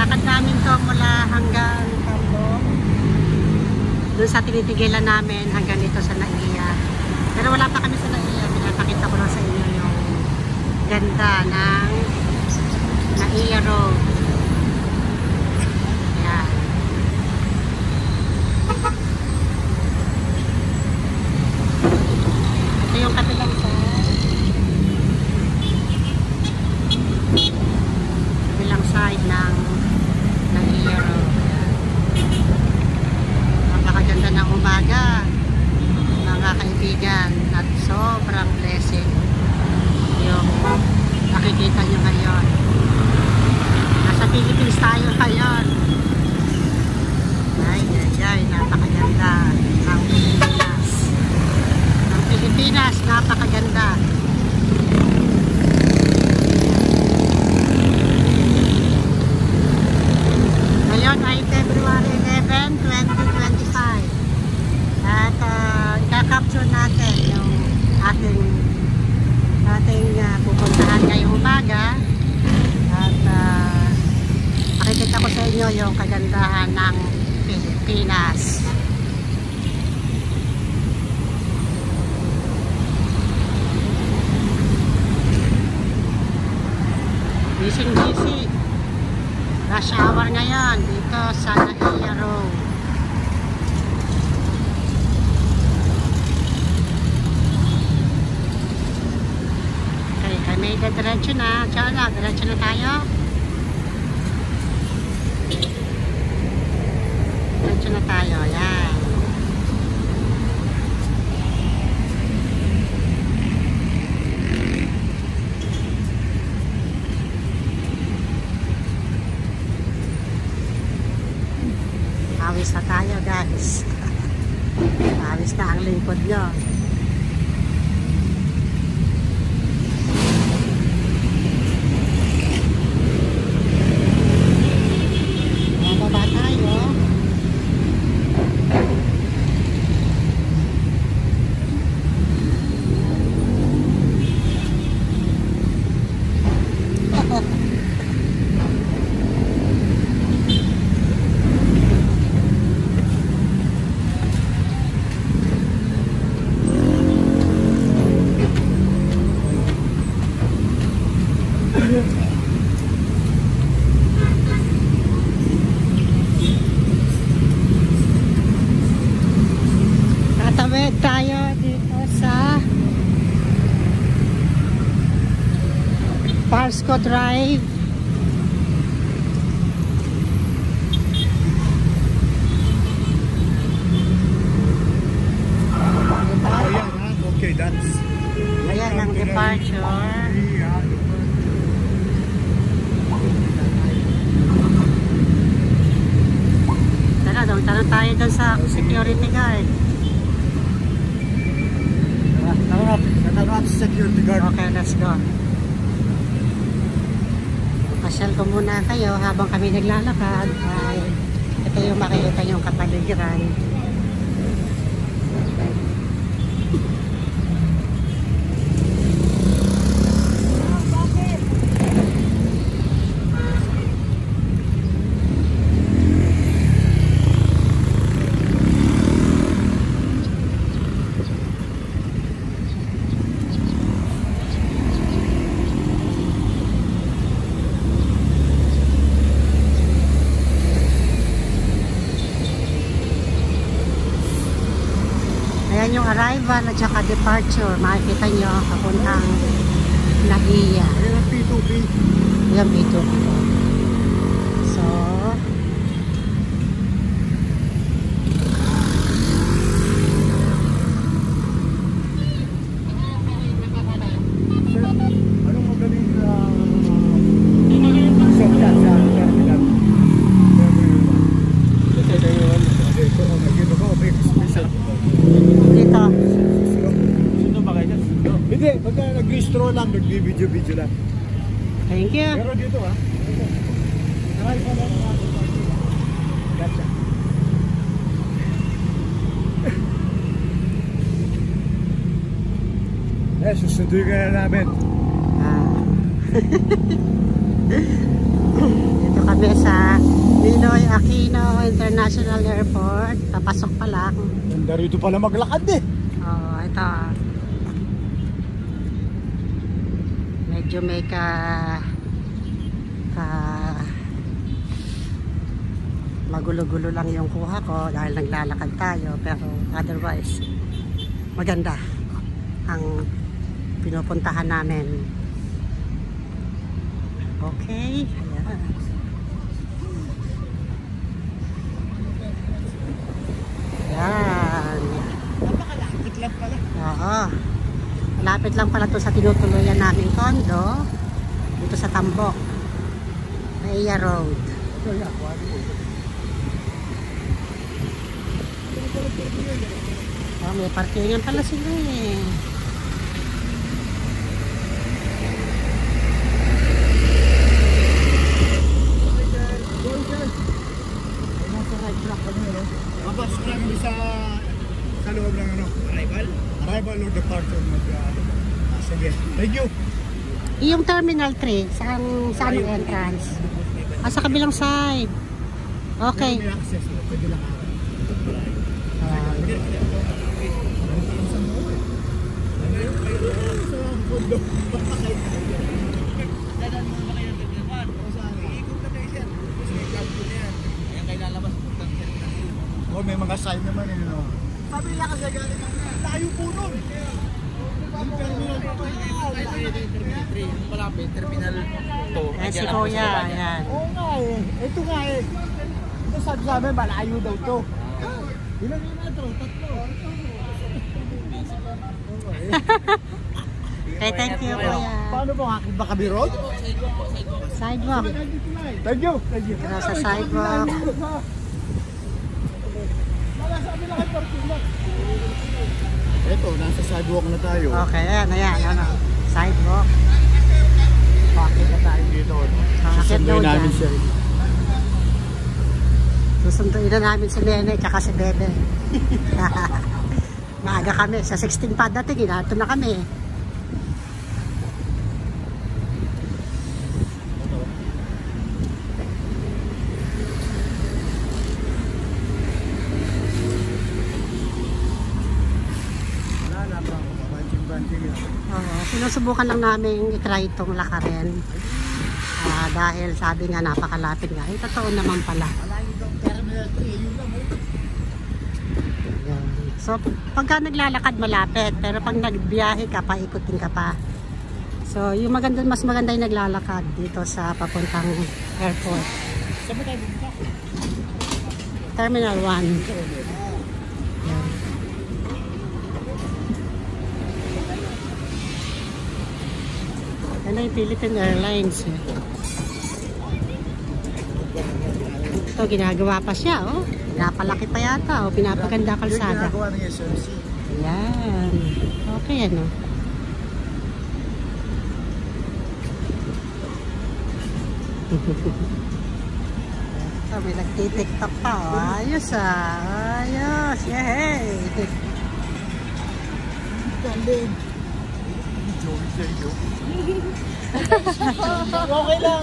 lakad namin to mula hanggang Tambong. Doon sa tinitigilan namin hanggang dito sa Naiya. Pero wala pa kami sa Naiya. Pinapakita ko lang sa inyo yung ganda ng Naiya Road. Ayan. Ito yung kabilang side ng Naiya Road. Napakaganda ng umaga, mga kaibigan, at sobrang blessing yung nakikita nyo ngayon. Nasa Philippines tayo ngayon. Ay, napakaganda ng Pilipinas. Ang Pilipinas, napakaganda. Ngayon ay February 11, 2025. At i-capture natin yung ating pupuntahan ngayong umaga. At makikita ko sa inyo yung kagandahan ng Pilipinas. Busy. Rush hour ngayon dito sa Naiya Road. Okay, kami diretso na. Diretso na tayo. Diretso na tayo. Yan. Awis na tayo, guys. Awis na ang lingkod nyo. Bababa tayo. Tatawid tayo dito sa Parsco Drive. Okay, that's Ayan ang departure. Tanong tayo doon sa security guard. Tanong security guard. Okay, let's go. Pasyal ko muna kayo habang kami naglalakad. Ay, ito yung makikita yung kapaligiran. Ayan yung arrival at saka departure. Makikita nyo papuntang Naiya. Ayan ang P2P. Ayan P2P. So, anong magaling sa terminal? dito. Sino ba kayo? Hindi, pagka nag-restro lang, nag-video lang. Thank you. Pero dito Gotcha. Susunduin ka na namin. Dito kami sa Ninoy Aquino International Airport. Papasok pa lang. Ganda rito pala maglakad eh. Oo, ito. Medyo may magulo-gulo lang yung kuha ko dahil naglalakad tayo, pero otherwise maganda ang pinupuntahan namin. Okay, ayan. Ayan. Napakalapit lang pala. Oo. Malapit lang pala to sa tinutuluyan naming kondo dito sa Tambok, Maya Road. Ito yan, kuwari ko. Oh, may parkingan pala sila eh. Nasa right track kami, no? Mabas ko lang kami sa loob ng ano? Arrival or departure. Sige. Thank you. Yung Terminal 3, saan yung entrance? Ah, sa kabilang side. Okay. May access mo. Pwede lang ako. Ah, Oh, may mga sign naman eh, no? Sabi nila kasi galing ang layo po nun. Malapit, terminal to. ayan si Kuya, ayan. Oo nga eh. Ito nga eh. Ito sabi sa amin, malayo daw to. Ilan yung metro? Tatlo. Okay, thank you, Kuya. Paano po? Hakit ba kami road? Sidewalk. Thank you. Thank you. Tara sa sidewalk. Ito, nasa sidewalk na tayo. Okay, ayan, ano. Sidewalk. Bakit na tayo dito? No? Bakit Susunduin daw namin dyan? siya. Susunduin na namin si Nene tsaka si Bebe. Maaga kami. Sa 16 pa dating, ito na kami. Wala na pa. Branching. Oo, sinusubukan lang namin i-try itong lakarin. Dahil sabi nga napakalapit nga. Eh, totoo naman pala. Wala yung terminal 3. Yun lang. Yan. So, pagka naglalakad malapit, pero pag nagbiyahe ka, paikutin ka pa. So, yung maganda, mas maganda yung naglalakad dito sa papuntang airport. Saan mo tayo dito? Terminal 1. Yan. Yan na yung Philippine Airlines. Eh. Ito, ginagawa pa siya, oh. Pinapalaki pa yata, oh. Pinapaganda kalsada. Yung ginagawa ng SMC. Ayan. Okay, ano. Oh, may nagtitiktok pa, oh. Ayos, ah. Ayos. Yay! Galing. Okay lang.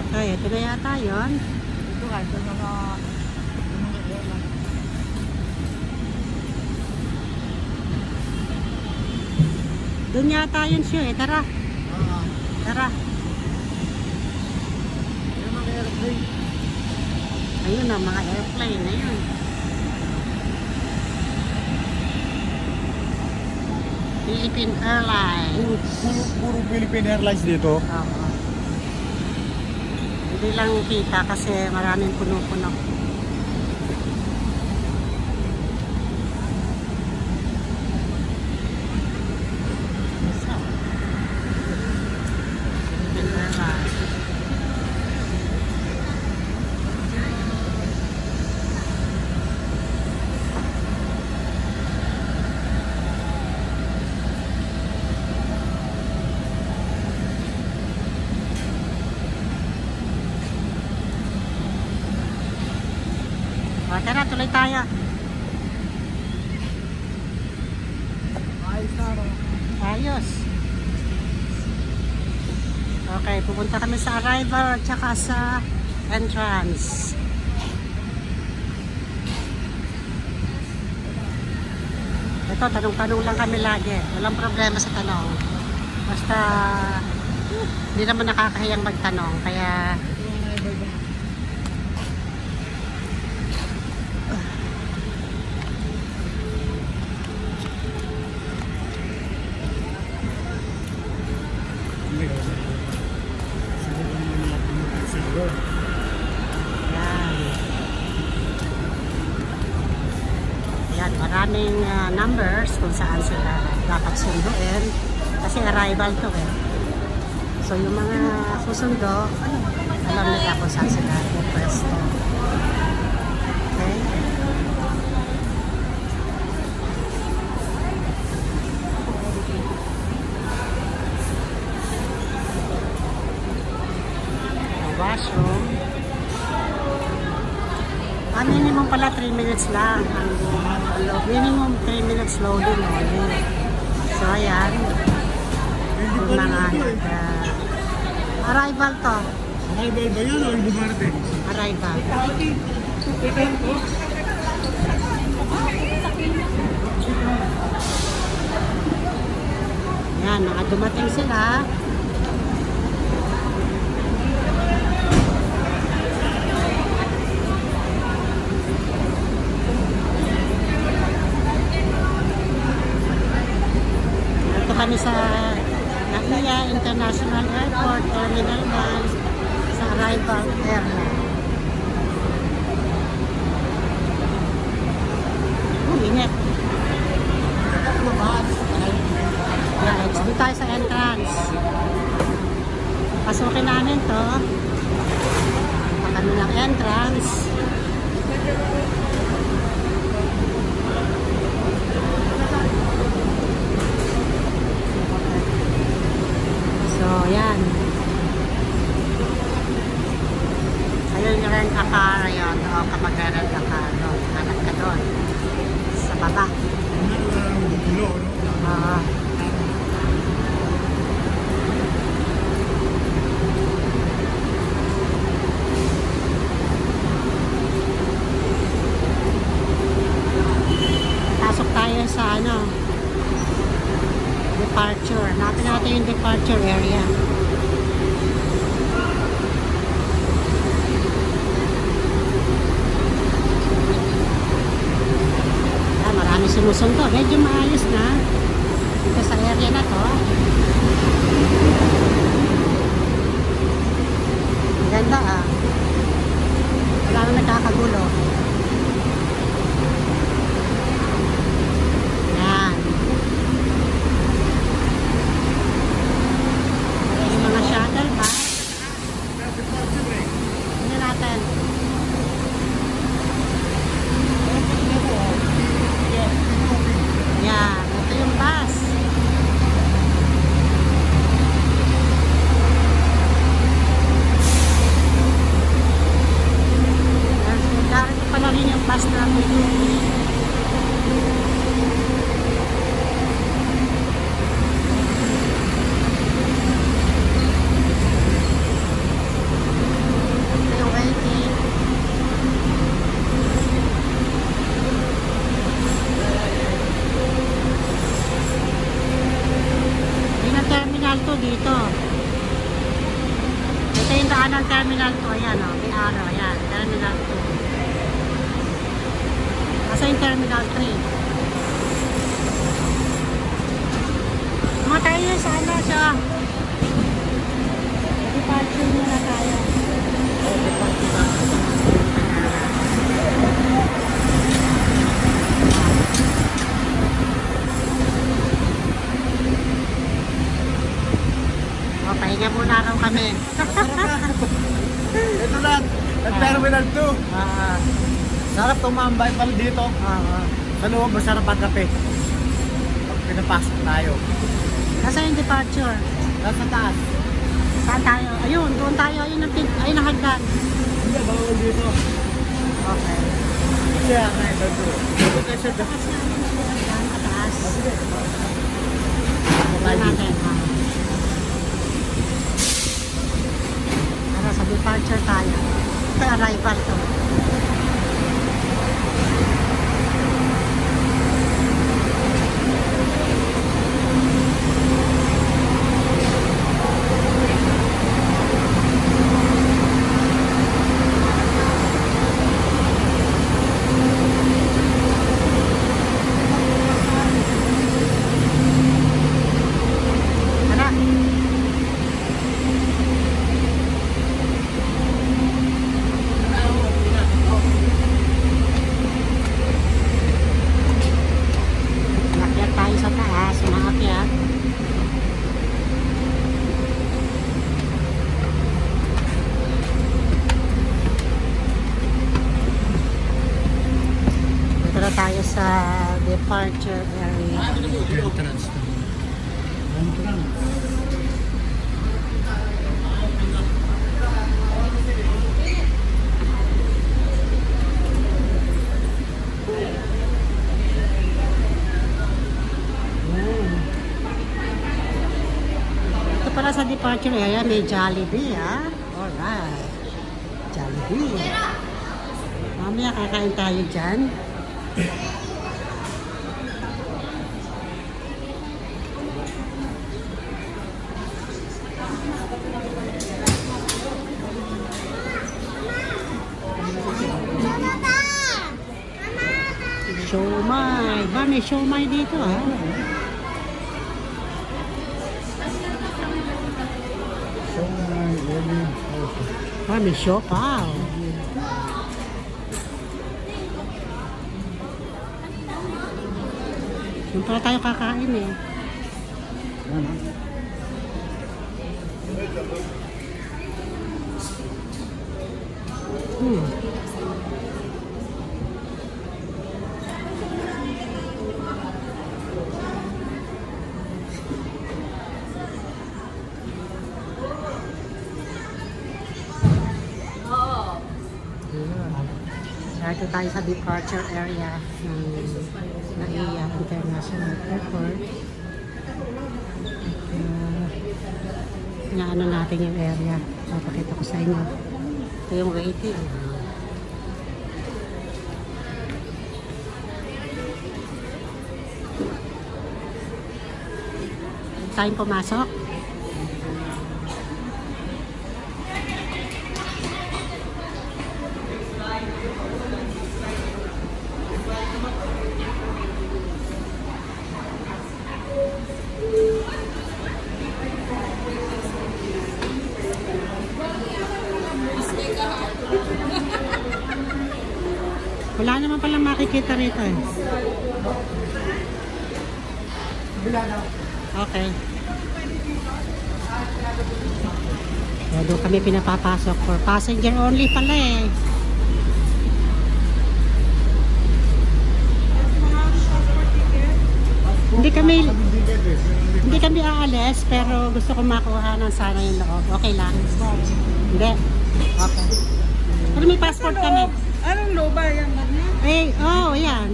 Okay, ito na yata yun. Ito nga, ito mga airline. Doon yata yun siya, eh. Tara. Tara. Yung mga airplane. Ayun na, mga airplane. Ayun. Philippine Airlines. Puro Philippine Airlines dito. Oo. Hindi lang kita kasi maraming puno-puno. Philippine Airlines. tara, tuloy tayo. Ayos na, no? Ayos. Okay, pupunta kami sa arrival at saka sa entrance. Ito, tanong-tanong lang kami lagi. Walang problema sa tanong. Basta, hindi naman nakakahiyang magtanong. Kaya, yan. Yan, maraming numbers kung saan sila dapat sunduin. Kasi arrival to eh. So, yung mga susundo, alam nila kung saan sila pupwesto. Okay? Washroom. Minimum pala 3 minutes lang. Minimum 3 minutes loading only. So, ayan. Yung mga arrival to. Arrival ba yun o yung dumarating? Arrival. Yan, nakadumating sila. Ito kami sa Nagoya International Airport, Terminal 1, sa arrival area. Init. Yeah, dito tayo sa entrance. Pasukin namin to. Kami ng entrance. So, yan. Ayun yung rent a car. Ayun, doon ka mag-rent a car. Hanap ka doon. Sa baba. Pasok tayo sa departure. Natin yung departure area. Marami sumusundo. Medyo maayos na dito sa area na to. Ganda wala nang nagkakagulo. Yan. Yung mga shuttle bus. Hindi natin. Yan, ito yung bus. Narito pala rin yung bus namin. Ito yung waiting. Terminal 2 dito. Ito yung daan ng Terminal 2. Ayan may araw. Ayan, Terminal 2. Asa yung Terminal 3. Mga tayo sa siya. Departure muna tayo. Pahinga muna raw kami. Ito na, Terminal 2. Sarap tumambay pala dito. Sa loob, masarap ang kape. Pag pinapasok tayo. Nasa yung departure? Nasa taas. Saan tayo? Ayun, doon tayo. Ayun ang hagdan. Hindi, bawal dito. Okay. Kaya nga ito doon. Ito kasi Taas na. Yan, pataas. Tignan natin. Para sa departure tayo. Ito arrival to. Tara. Umakyat tayo sa taas. Umakyat. Dito na tayo sa departure area. entrance. Ito pala sa departure area, may Jollibee, ah. Alright. Jollibee. Mamaya kakain tayo dyan. Siomai. Ba, may siomai dito, ah. So, Ba, may siopaw. Doon pala tayo kakain, eh. Hmm. Dito tayo sa departure area ng NAIA International Airport. Inaano natin yung area. Papakita ko sa inyo. Ito yung waiting. Tayong pumasok. Wala naman palang makikita rito, eh. Okay. Doon kami pinapapasok for passenger only pala, eh. Hindi kami aalis, pero gusto ko makuha ng sana yung loob. Okay lang. Hindi. Okay. Pero may passport kami. Anong loba yan? Eh, oh, yan.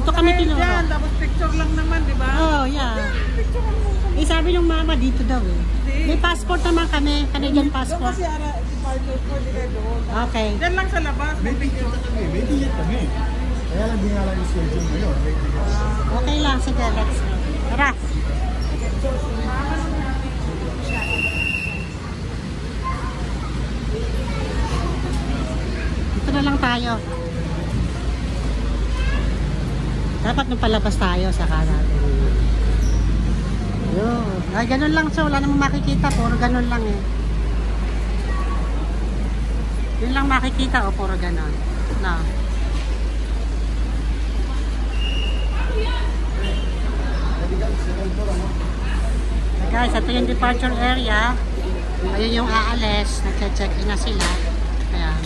Ito kami tinuro. Yan, tapos picture lang naman, di ba? Oh, yeah. Picture lang naman. Eh, sabi ng mama dito daw, eh. May passport naman kami. Canadian Doon passport. kasi departure ko, di kayo doon. Okay. Yan lang sa labas. May ticket kami. Kaya lang di nga lang yung schedule ngayon. May ticket. Okay lang. Sige, let's go. Tara. Dito na lang tayo. Dapat nung palabas tayo sa kanan. Yun. Ay, ganun lang siya. Wala namang makikita. Puro ganun lang, eh. Yun lang makikita, o puro ganun. No. Guys, ito yung departure area. Ayun yung aalis. Nagche-check-in na sila. Ayan.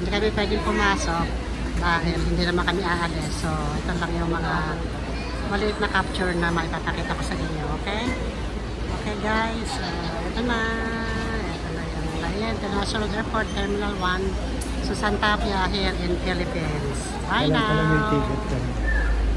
Hindi kami pwedeng pumasok dahil hindi naman kami aalis. So, ito lang yung mga maliit na capture na maipapakita ko sa inyo. Okay? Okay guys. Ito na. Ito na yung Ayan, International Airport, Terminal 1, Susan Tapia here in Philippines. Bye Walang now! ticket ka.